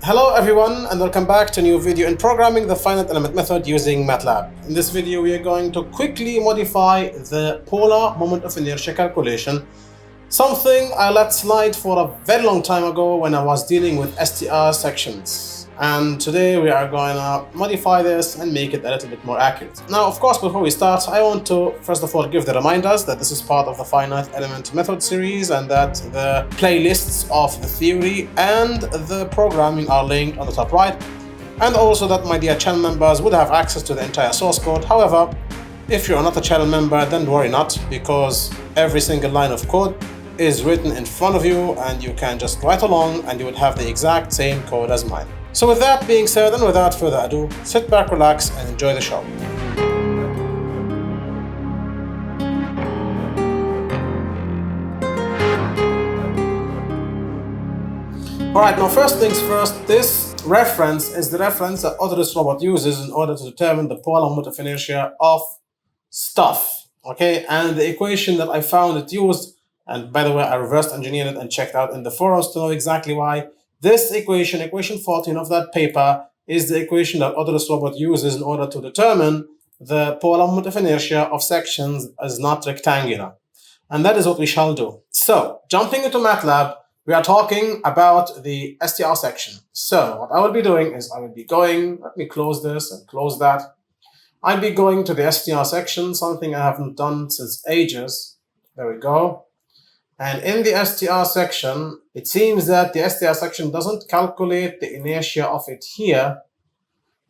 Hello everyone and welcome back to a new video in programming the finite element method using MATLAB. In this video we are going to quickly modify the polar moment of inertia calculation, something I let slide for a very long time ago when I was dealing with STR sections. And today we are going to modify this and make it a little bit more accurate. Now, of course, before we start, I want to first of all give the reminders that this is part of the Finite Element Method series and that the playlists of the theory and the programming are linked on the top right. And also that my dear channel members would have access to the entire source code. However, if you're not a channel member, then worry not, because every single line of code is written in front of you and you can just write along and you would have the exact same code as mine. So with that being said and without further ado, sit back, relax and enjoy the show. Alright, now first things first, this reference is the reference that Autodesk Robot uses in order to determine the polar moment of inertia of stuff. Okay, and the equation that I found it used, and by the way I reversed engineered it and checked out in the forums to know exactly why. This equation 14 of that paper, is the equation that Autodesk Robot uses in order to determine the polar moment of inertia of sections as not rectangular. And that is what we shall do. So, jumping into MATLAB, we are talking about the STR section. So, what I will be doing is I will be going, let me close this and close that. I'll be going to the STR section, something I haven't done since ages. There we go. And in the STR section, it seems that the STR section doesn't calculate the inertia of it here,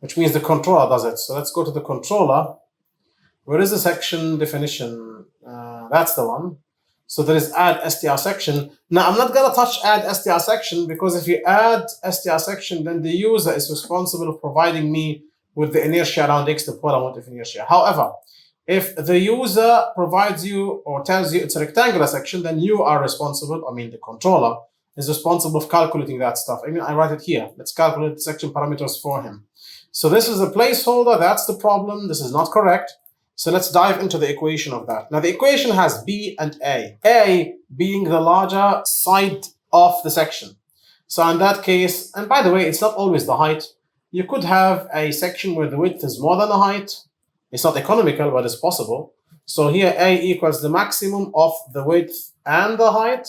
which means the controller does it. So let's go to the controller. Where is the section definition? That's the one. So there is add STR section. Now I'm not gonna touch add STR section because if you add STR section, then the user is responsible for providing me with the inertia around X, the polar moment of inertia. However, if the user provides you or tells you it's a rectangular section, then you are responsible, the controller is responsible for calculating that stuff. I write it here. Let's calculate the section parameters for him. So this is a placeholder. That's the problem. This is not correct. So let's dive into the equation of that. Now the equation has B and A. A being the larger side of the section. So in that case, and by the way, it's not always the height. You could have a section where the width is more than the height. It's not economical, but it's possible. So here A equals the maximum of the width and the height.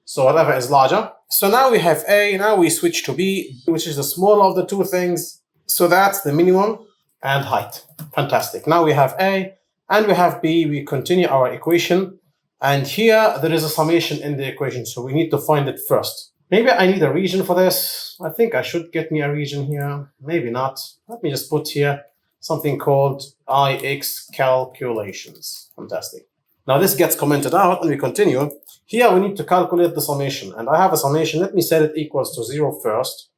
So whatever is larger. So now we have A, now we switch to B, which is the smaller of the two things. So that's the minimum and height. Fantastic. Now we have A and we have B. We continue our equation. And here there is a summation in the equation. So we need to find it first. Maybe I need a region for this. I think I should get me a region here. Maybe not. Let me just put here something called IX calculations. Fantastic. Now this gets commented out and we continue. Here we need to calculate the summation. And I have a summation. Let me set it equals to 0 first.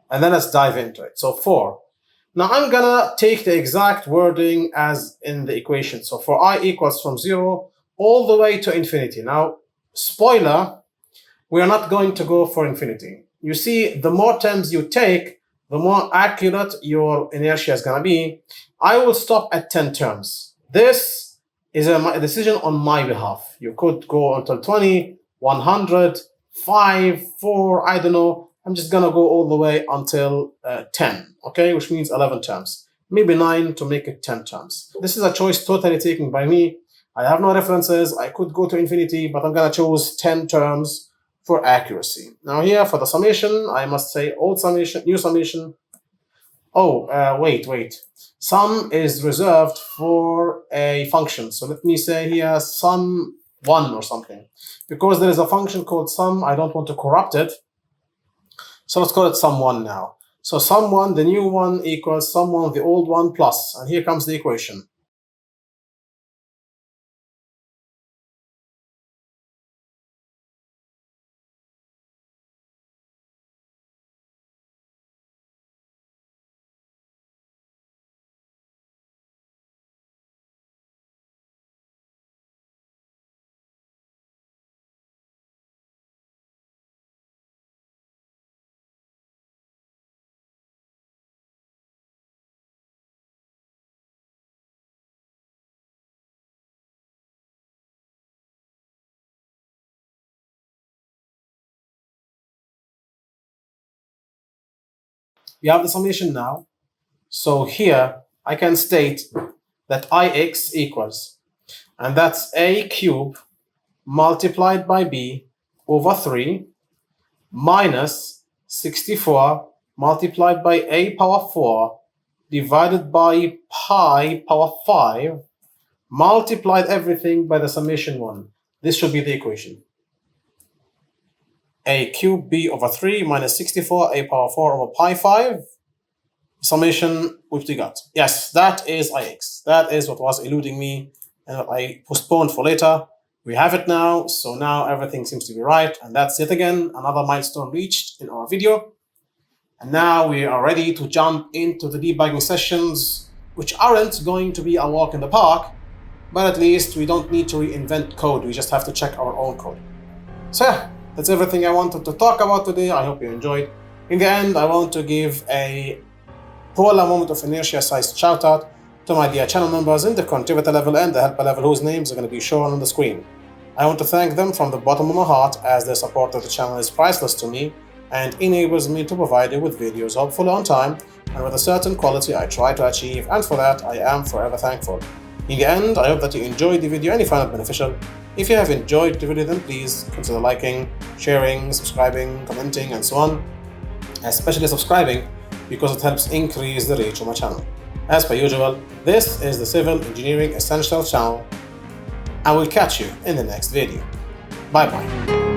And then let's dive into it. So 4. Now I'm gonna take the exact wording as in the equation. So for I equals from 0 all the way to infinity. Now, spoiler, we are not going to go for infinity. You see, the more terms you take, the more accurate your inertia is going to be. I will stop at 10 terms. This is a decision on my behalf. You could go until 20, 100, 5, 4, I don't know. I'm just going to go all the way until 10, okay, which means 11 terms. Maybe 9 to make it 10 terms. This is a choice totally taken by me. I have no references. I could go to infinity, but I'm going to choose 10 terms for accuracy. Now here for the summation, I must say old summation, new summation. Oh, wait. Sum is reserved for a function. So let me say here sum1 or something. Because there is a function called sum, I don't want to corrupt it. So let's call it sum1 now. So sum1, the new one equals sum1, the old one plus. And here comes the equation. We have the summation now. So here I can state that Ix equals, and that's A cubed multiplied by B over 3 minus 64 multiplied by A power 4 divided by pi power 5 multiplied everything by the summation 1. This should be the equation. A cubed B over 3 minus 64 A power 4 over pi 5 summation which we got. Yes, that is Ix. That is what was eluding me and what I postponed for later. We have it now, so now everything seems to be right, and that's it again, another milestone reached in our video. And now we are ready to jump into the debugging sessions, which aren't going to be a walk in the park, but at least we don't need to reinvent code, we just have to check our own code. So yeah, that's everything I wanted to talk about today. I hope you enjoyed. In the end, I want to give a polar moment of inertia sized shout out to my dear channel members in the contributor level and the helper level, whose names are going to be shown on the screen. I want to thank them from the bottom of my heart, as their support of the channel is priceless to me and enables me to provide you with videos hopefully on time and with a certain quality I try to achieve, and for that I am forever thankful. In the end, I hope that you enjoyed the video and you found it beneficial. If you have enjoyed the video, then please consider liking, sharing, subscribing, commenting, and so on. Especially subscribing, because it helps increase the reach of my channel. As per usual, this is the Civil Engineering Essentials channel. I will catch you in the next video. Bye bye.